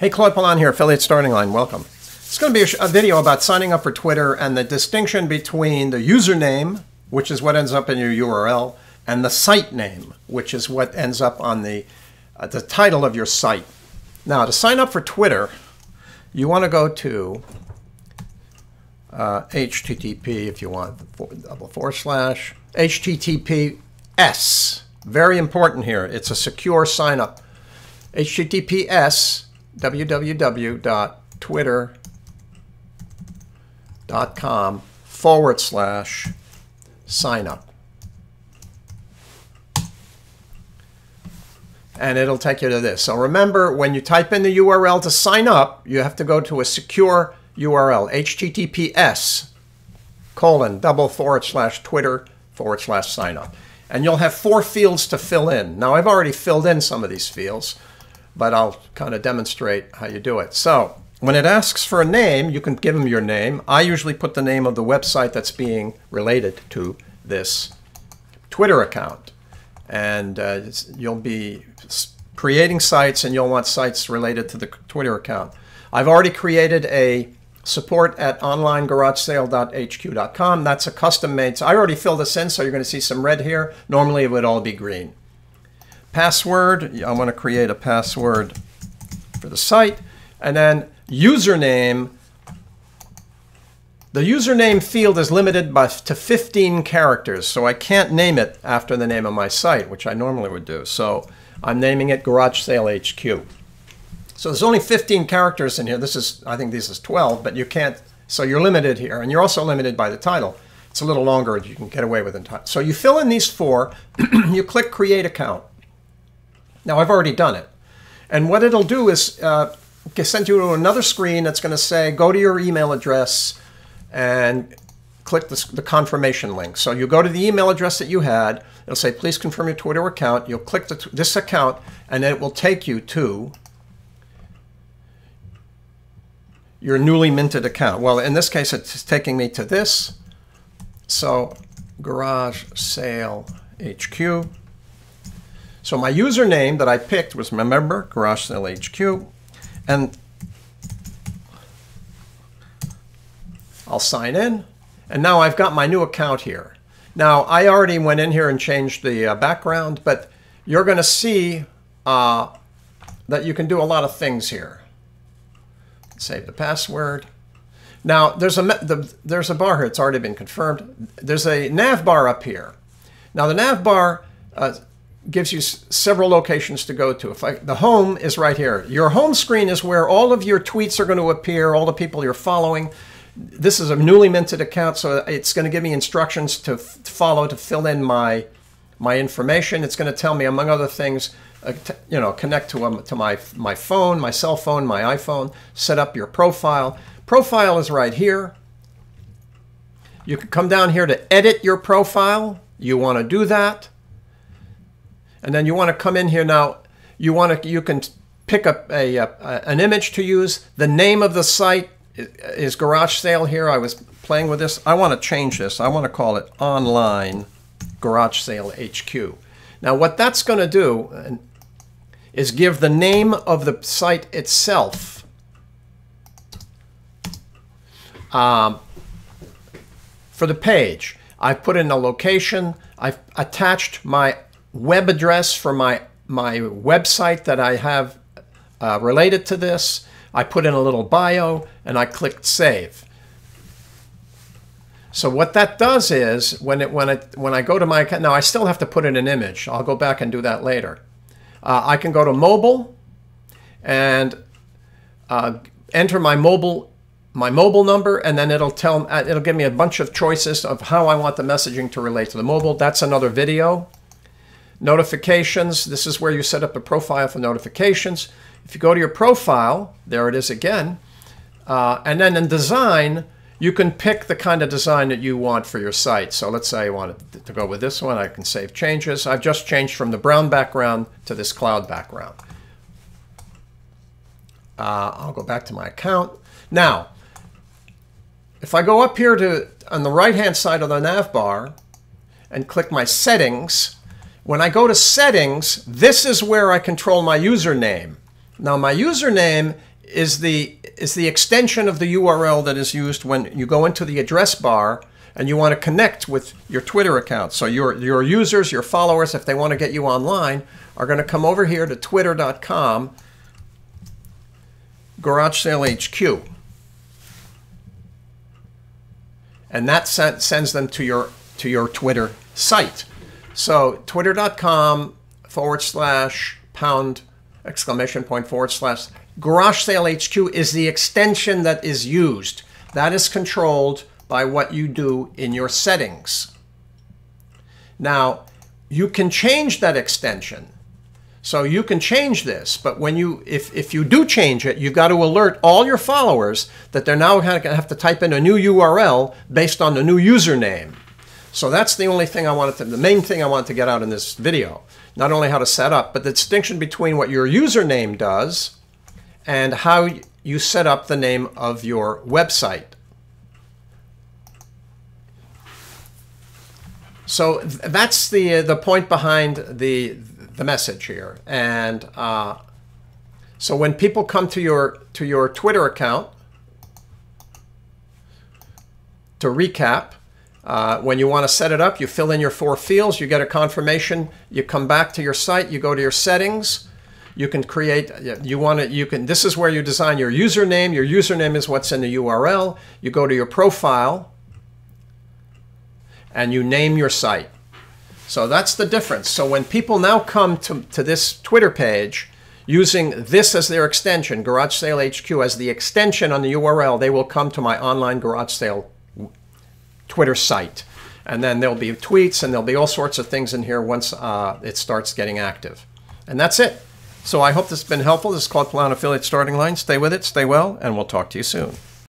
Hey, Claude Pelanne here, Affiliate Starting Line. Welcome. It's going to be a video about signing up for Twitter and the distinction between the username, which is what ends up in your URL, and the site name, which is what ends up on the title of your site. Now, to sign up for Twitter, you want to go to HTTP, if you want, HTTPS. Very important here. It's a secure sign up. HTTPS www.twitter.com/sign up. And it'll take you to this. So remember, when you type in the URL to sign up, you have to go to a secure URL, https://twitter.com/sign up. And you'll have 4 fields to fill in. Now, I've already filled in some of these fields, but I'll kind of demonstrate how you do it. So when it asks for a name, you can give them your name. I usually put the name of the website that's being related to this Twitter account. And you'll be creating sites, and you'll want sites related to the Twitter account. I've already created a support at onlinegaragesale.hq.com. That's a custom made. So I already filled this in, so you're going to see some red here. Normally it would all be green. Password, I want to create a password for the site. And then username. The username field is limited to 15 characters, so I can't name it after the name of my site, which I normally would do. So I'm naming it Garage Sale HQ. So there's only 15 characters in here. I think this is 12, but you can't, so you're limited here. And you're also limited by the title. It's a little longer, you can get away with it. So you fill in these 4, you click Create Account. Now, I've already done it. And what it'll do is send you to another screen that's going to say, go to your email address and click the confirmation link. So you go to the email address that you had. It'll say, please confirm your Twitter account. You'll click this account, and then it will take you to your newly minted account. Well, in this case, it's taking me to this. So Garage Sale HQ. So my username that I picked was, remember, Garage Sale HQ. And I'll sign in. And now I've got my new account here. Now, I already went in here and changed the background, but you're going to see that you can do a lot of things here. Save the password. Now, there's a bar here. It's already been confirmed. There's a nav bar up here. Now, the nav bar gives you several locations to go to. The home is right here. Your home screen is where all of your tweets are going to appear, all the people you're following. This is a newly minted account, so it's going to give me instructions to follow to fill in my information. It's going to tell me, among other things, connect to my phone, my cell phone, my iPhone, set up your profile. Profile is right here. You can come down here to edit your profile. You want to do that. And then you want to come in here now. You can pick up an image to use. The name of the site is Garage Sale here. I was playing with this. I want to change this. I want to call it Online Garage Sale HQ. Now what that's going to do is give the name of the site itself for the page. I've put in a location. I've attached my web address for my website that I have related to this. I put in a little bio, and I clicked Save. So what that does is, when I go to my account, now I still have to put in an image. I'll go back and do that later. I can go to mobile and enter my mobile number, and then it'll give me a bunch of choices of how I want the messaging to relate to the mobile. That's another video. Notifications. This is where you set up a profile for notifications. If you go to your profile, there it is again. And then in design, you can pick the kind of design that you want for your site. So let's say I wanted to go with this one. I can save changes. I've just changed from the brown background to this cloud background. I'll go back to my account. Now, if I go up here on the right-hand side of the nav bar and click my settings, when I go to settings, this is where I control my username. Now, my username is the extension of the URL that is used when you go into the address bar and you want to connect with your Twitter account. So your users, your followers, if they want to get you online, are going to come over here to twitter.com Garage Sale HQ. And that sends them to your Twitter site. So twitter.com /# Garage Sale HQ is the extension that is used. That is controlled by what you do in your settings. Now, you can change that extension. So you can change this, but when if you do change it, you've got to alert all your followers that they're now going to have to type in a new URL based on the new username. So that's the only thing the main thing I wanted to get out in this video. Not only how to set up, but the distinction between what your username does and how you set up the name of your website. So that's the point behind the message here. And so when people come to your Twitter account, to recap, when you want to set it up, you fill in your 4 fields, you get a confirmation, you come back to your site, you go to your settings, you can create, this is where you design your username. Your username is what's in the URL. You go to your profile and you name your site. So that's the difference. So when people now come to this Twitter page using this as their extension, Garage Sale HQ as the extension on the URL, they will come to my online garage sale Twitter site. And then there'll be tweets and there'll be all sorts of things in here once it starts getting active. And that's it. So I hope this has been helpful. This is Claude Pelanne Affiliate Starting Line. Stay with it, stay well, and we'll talk to you soon.